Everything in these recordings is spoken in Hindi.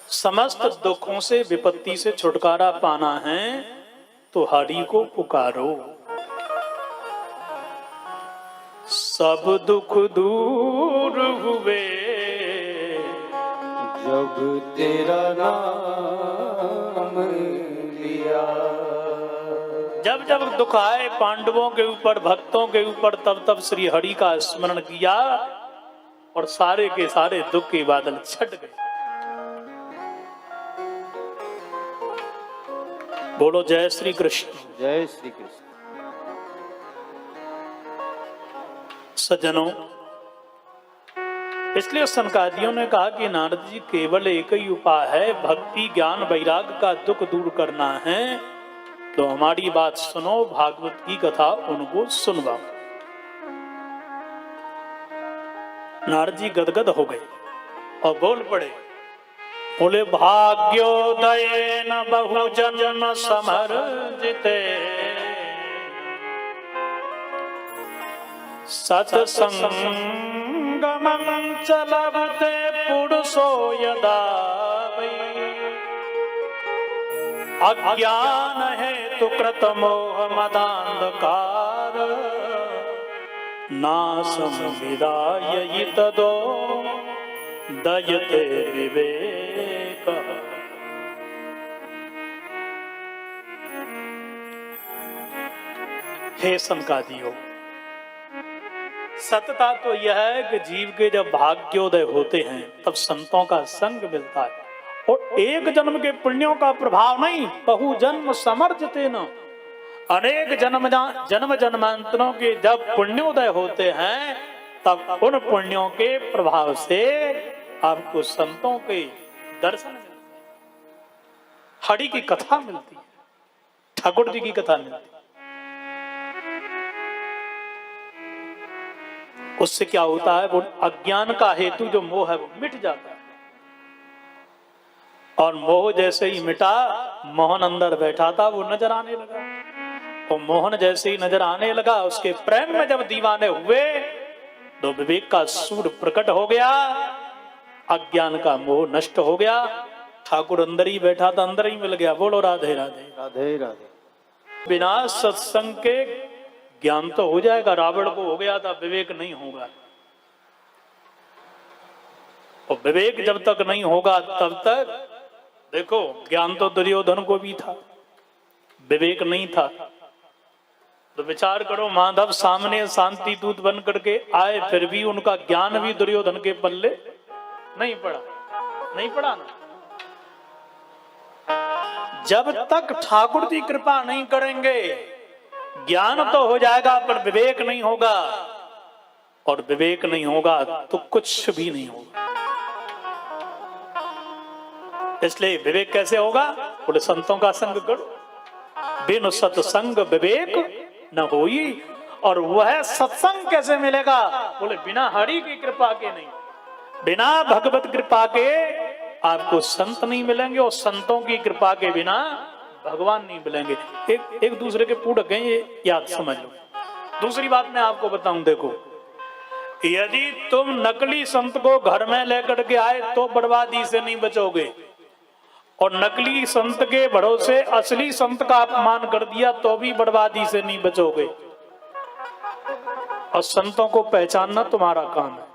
समस्त दुखों से विपत्ति से छुटकारा पाना है तो हरि को पुकारो। सब दुख दूर हुए जब तेरा नाम लिया। जब जब दुख आए पांडवों के ऊपर, भक्तों के ऊपर, तब तब श्री हरि का स्मरण किया और सारे के सारे दुख के बादल छट गए। बोलो जय श्री कृष्ण। जय श्री कृष्ण। सज्जनों, इसलिए सनकादियों ने कहा कि नारद जी केवल एक ही उपाय है, भक्ति ज्ञान वैराग का दुख दूर करना है तो हमारी बात सुनो, भागवत की कथा उनको सुनवाओ। नारद जी गदगद हो गए और बोल पड़े, बोले भाग्योदयेन बहुजन समर्जिते सत्संगमं च लभते पुरुषो यदा वै अज्ञान हेतु कृत मोह मदान्धकार नाशं विदाय तदो दयते विवेक। हे सनकादियों, सत्यता तो यह है कि जीव के जब भाग्योदय होते हैं तब संतों का संग मिलता है और एक जन्म के पुण्यों का प्रभाव नहीं, बहु जन्म समर्जिते न, अनेक जन्म जन्मांतरों के जब पुण्योदय होते हैं तब उन पुण्यों के प्रभाव से आपको संतों के दर्शन मिलते हैं, हरि की कथा मिलती है, ठाकुर जी की कथा मिलती है। उससे क्या होता है, वो अज्ञान का हेतु जो मोह है वो मिट जाता है और मोह जैसे ही मिटा, मोहन अंदर बैठा था वो नजर आने लगा और मोहन जैसे ही नजर आने लगा, उसके प्रेम में जब दीवाने हुए तो विवेक का सूर्य प्रकट हो गया, अज्ञान का मोह नष्ट हो गया, ठाकुर अंदर ही बैठा था, अंदर ही मिल गया। बोलो राधे राधे। राधे राधे। बिना सत्संग के ज्ञान तो हो जाएगा, रावण को हो गया था, विवेक नहीं होगा। और विवेक जब तक नहीं होगा तब तक देखो, ज्ञान तो दुर्योधन को भी था, विवेक नहीं था। तो विचार करो, माधव सामने शांति दूत बन करके आए, फिर भी उनका ज्ञान भी दुर्योधन के पल्ले नहीं पड़ा, नहीं पड़ा ना। जब तक ठाकुर जी कृपा नहीं करेंगे ज्ञान तो हो जाएगा पर विवेक नहीं होगा, और विवेक नहीं होगा तो कुछ भी नहीं होगा। इसलिए विवेक कैसे होगा, बोले संतों का संग करो, बिनु सत्संग विवेक न होई। और वह सत्संग कैसे मिलेगा, बोले बिना हरि की कृपा के नहीं, बिना भगवत कृपा के आपको संत नहीं मिलेंगे और संतों की कृपा के बिना भगवान नहीं मिलेंगे। एक दूसरे के पूरक हैं, ये याद समझ लो। दूसरी बात मैं आपको बताऊं, देखो, यदि तुम नकली संत को घर में लेकर के आए तो बर्बादी से नहीं बचोगे, और नकली संत के भरोसे असली संत का अपमान कर दिया तो भी बर्बादी से नहीं बचोगे। और संतों को पहचानना तुम्हारा काम है।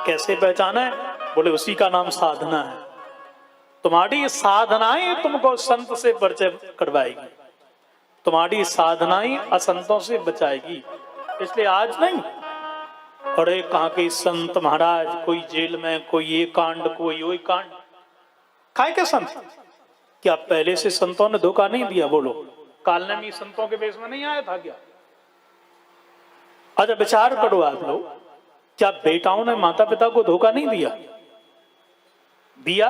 कैसे पहचाना है, बोले उसी का नाम साधना है। तुम्हारी साधनाएं तुमको संत से परिचय करवाएगी, तुम्हारी साधनाएं असंतों से बचाएगी। इसलिए आज नहीं, अरे कहाँ के संत महाराज, कोई जेल में, कोई ये कांड, कोई वो कांड, काय के संत? क्या पहले से संतों ने धोखा नहीं दिया? बोलो, कालनेमी संतों के बेस में नहीं आया था क्या? अच्छा विचार करो आप लोग, क्या बेटाओं ने माता पिता को धोखा नहीं दिया? दिया,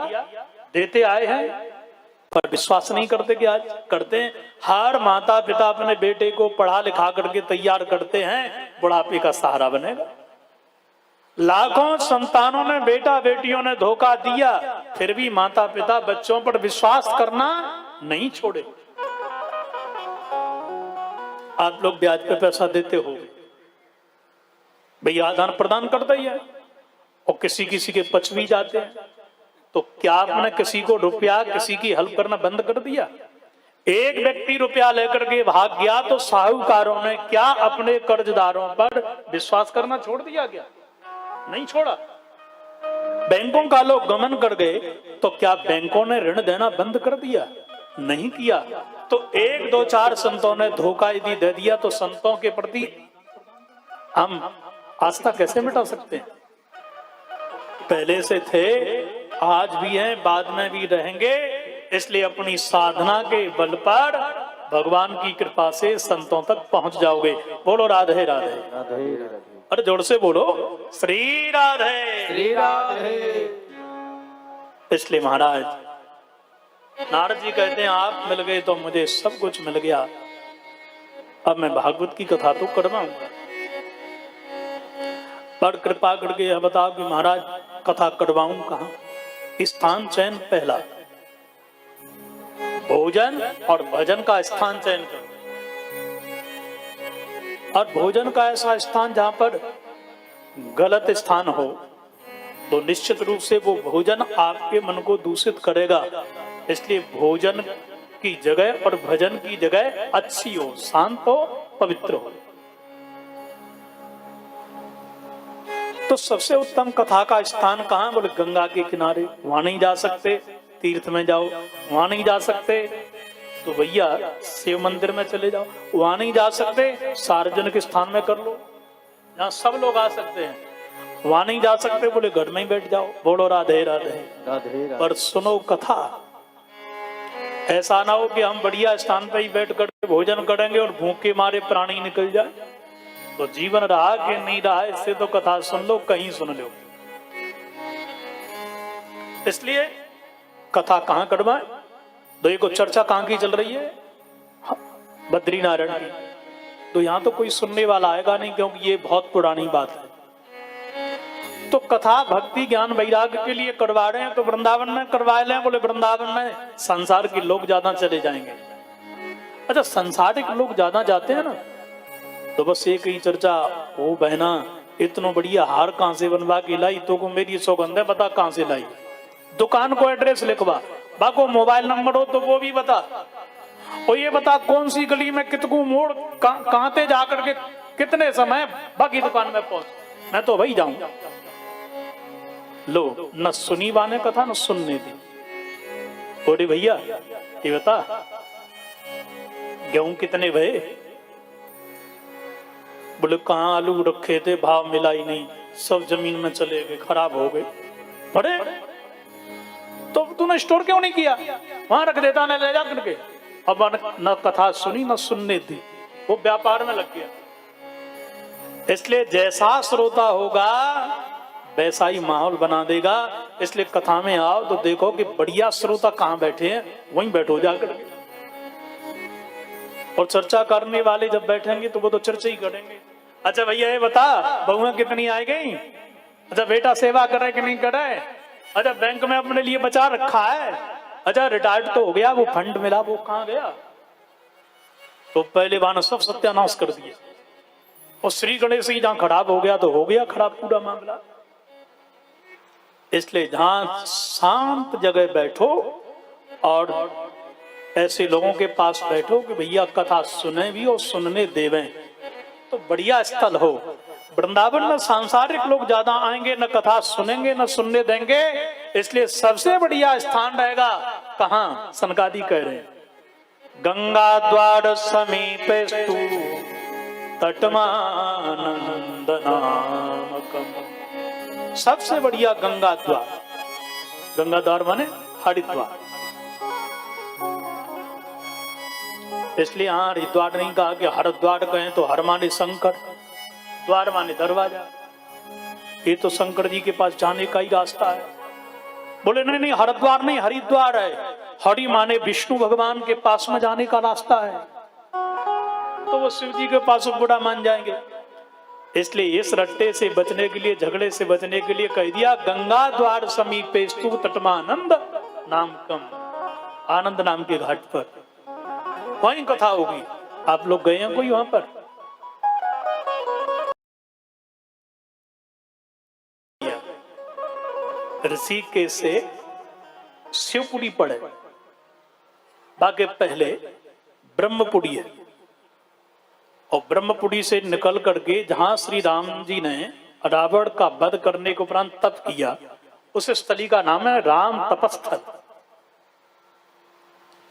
देते आए हैं, पर विश्वास नहीं करते कि आज करते हैं। हर माता पिता अपने बेटे को पढ़ा लिखा करके तैयार करते हैं, बुढ़ापे का सहारा बनेगा। लाखों संतानों ने, बेटा बेटियों ने धोखा दिया, फिर भी माता पिता बच्चों पर विश्वास करना नहीं छोड़े। आप लोग ब्याज पे पैसा देते हो, भैया आदान प्रदान करता ही है, और किसी किसी के पच भी जाते हैं, तो क्या आपने किसी को रुपया, किसी की हेल्प करना बंद कर दिया? एक व्यक्ति रुपया लेकर के भाग गया तो साहूकारों ने क्या अपने कर्जदारों पर विश्वास करना छोड़ दिया? क्या नहीं छोड़ा? बैंकों का लोग गमन कर गए तो क्या बैंकों ने ऋण देना बंद कर दिया? नहीं किया। तो एक दो चार संतों ने धोखा यदि दे दिया तो संतों के प्रति हम आस्था कैसे मिटा सकते हैं? पहले से थे, आज भी हैं, बाद में भी रहेंगे। इसलिए अपनी साधना के बल पर भगवान की कृपा से संतों तक पहुंच जाओगे। बोलो राधे राधे। राधे राधे। अरे जोर से बोलो श्री राधे। श्री राधे। इसलिए महाराज नारद जी कहते हैं आप मिल गए तो मुझे सब कुछ मिल गया, अब मैं भागवत की कथा तो करवाऊंगा। पर कृपा करके यह बताओ कि महाराज कथा करवाऊं कहां? स्थान चयन पहला, भोजन और भजन का स्थान चयन करो। और भोजन का ऐसा स्थान जहां पर गलत स्थान हो तो निश्चित रूप से वो भोजन आपके मन को दूषित करेगा। इसलिए भोजन की जगह और भजन की जगह अच्छी हो, शांत हो, पवित्र हो। तो सबसे उत्तम कथा का स्थान कहां? बोले गंगा के किनारे। वहां नहीं जा सकते, तीर्थ में जाओ। वहां नहीं जा सकते तो भैया शिव मंदिर में चले जाओ। वहां नहीं जा सकते, सार्वजनिक स्थान में कर लो जहां सब लोग आ सकते हैं। वहां नहीं जा सकते, बोले घर में ही बैठ जाओ। बोलो राधे राधे। राधे राधे। पर सुनो कथा, ऐसा ना हो कि हम बढ़िया स्थान पर ही बैठ कर भोजन करेंगे और भूखे मारे प्राणी निकल जाए। तो जीवन रहा कि नहीं रहा, इससे तो कथा सुन लो, कहीं सुन लो। इसलिए कथा कहां करवाएं? देखो चर्चा कहां की चल रही है? बद्रीनारायण की। तो यहां तो कोई सुनने वाला आएगा नहीं, क्योंकि ये बहुत पुरानी बात है। तो कथा भक्ति ज्ञान वैराग्य के लिए करवा रहे हैं तो वृंदावन में करवा लें। बोले वृंदावन में संसार के लोग ज्यादा चले जाएंगे। अच्छा, संसारिक लोग ज्यादा जाते हैं ना, तो बस एक ही चर्चा, ओ बहना इतना बढ़िया हार कहां से बनवा के लाई? तो को मेरी सौगंध है, बता कहां से लाई। दुकान को एड्रेस लिखवा, बाको मोबाइल नंबर हो तो वो भी बता, और ये बता कौन सी गली में कितकू मोड़ कहां ते जाकर के कितने समय बाकी दुकान में पहुंच, मैं तो वही जाऊं। लो, न सुनी बाने कथा न सुनने दी। बोले भैया ये बता गेहूं कितने भये? बोले कहां आलू रखे थे, भाव मिला ही नहीं, सब जमीन में चले गए, खराब हो गए। बड़े तो तूने स्टोर क्यों नहीं किया? वहां रख देता ना, ले जा करके। अब न कथा सुनी न सुनने दी, वो व्यापार में लग गया। इसलिए जैसा श्रोता होगा वैसा ही माहौल बना देगा। इसलिए कथा में आओ तो देखो कि बढ़िया श्रोता कहां बैठे हैं, वहीं बैठो जाकर के। और चर्चा करने वाले जब बैठेंगे तो वो तो चर्चा ही करेंगे। अच्छा भैया ये बता बहुएं कितनी आ गई? अच्छा बेटा सेवा करे कि नहीं करे? अच्छा बैंक में अपने लिए बचा रखा है? अच्छा रिटायर्ड तो हो गया, वो फंड मिला वो कहां गया? तो पहले बार सब सत्यानाश कर दिया। और श्री गणेश ही जहां खराब हो गया तो हो गया खराब पूरा मामला। इसलिए जहां शांत जगह बैठो और ऐसे लोगों के पास बैठो कि भैया कथा सुने भी और सुनने देवें, तो बढ़िया स्थल हो। वृंदावन में सांसारिक लोग ज्यादा आएंगे, न कथा सुनेंगे न सुनने देंगे। इसलिए सबसे बढ़िया स्थान रहेगा कहां? सनकादि कह रहे हैं गंगा द्वार समीपेस्तु तटमानंद नामकम। सबसे बढ़िया गंगा द्वार। गंगा द्वार माने हरिद्वार। इसलिए यहां हरिद्वार नहीं कहा कि हरिद्वार कहें तो हर माने शंकर, द्वार माने दरवाजा। ये तो शंकर जी के पास जाने का ही रास्ता है। बोले नहीं नहीं हरिद्वार नहीं हरिद्वार है। हरि माने विष्णु भगवान के पास में जाने का रास्ता है, तो वो शिव जी के पास बुरा मान जाएंगे। इसलिए इस रट्टे से बचने के लिए, झगड़े से बचने के लिए कह दिया गंगा द्वार समीपेस्तु तटमानंद नामकम। आनंद नाम के घाट पर वहीं कथा होगी। आप लोग गए हैं कोई वहां पर? ऋषिकेश से शिवपुरी पड़े, बाकी पहले ब्रह्मपुरी है। और ब्रह्मपुरी से निकल करके जहां श्री राम जी ने रावण का वध करने के उपरांत तप किया, उस स्थली का नाम है राम तपस्थल।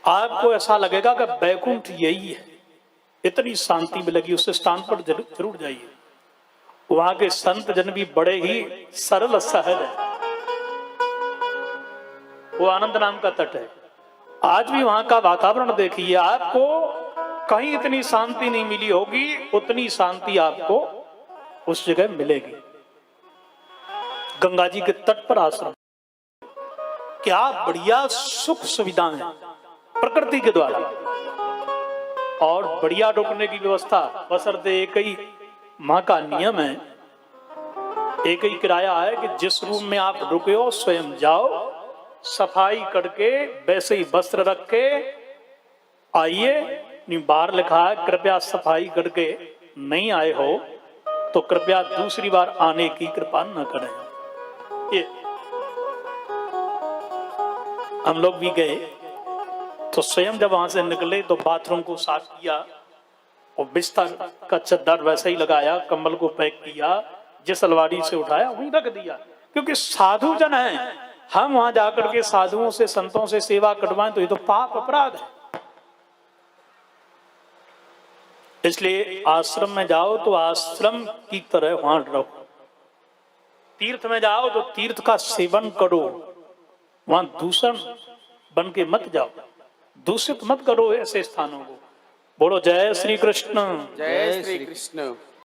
आपको ऐसा लगेगा कि बैकुंठ यही है, इतनी शांति मिलेगी। उस स्थान पर जरूर जाइए। वहां के संत जन भी बड़े ही सरल सहज है। वो आनंद नाम का तट है। आज भी वहां का वातावरण देखिए, आपको कहीं इतनी शांति नहीं मिली होगी, उतनी शांति आपको उस जगह मिलेगी। गंगा जी के तट पर आश्रम, क्या बढ़िया सुख सुविधाएं प्रकृति के द्वारा, और बढ़िया रुकने की व्यवस्था। बशर्ते एक ही मां का नियम है, एक ही किराया है कि जिस रूम में आप रुके हो स्वयं जाओ, सफाई करके वैसे ही वस्त्र रख के आइए। बाहर लिखा है कृपया सफाई करके नहीं आए हो तो कृपया दूसरी बार आने की कृपा न करें। ये हम लोग भी गए तो स्वयं जब वहां से निकले तो बाथरूम को साफ किया और बिस्तर का चद्दर वैसे ही लगाया, कंबल को पैक किया, जिस अलमारी से उठाया वहीं रख दिया। क्योंकि साधु जन हैं, हम वहां जाकर के साधुओं से संतों से सेवा करवाएं तो ये तो पाप अपराध है। इसलिए आश्रम में जाओ तो आश्रम की तरह वहां रहो। तीर्थ में जाओ तो तीर्थ का सेवन करो, वहां दूषण बन के मत जाओ, दूषित मत करो ऐसे स्थानों को। बोलो जय श्री कृष्ण। जय श्री कृष्ण।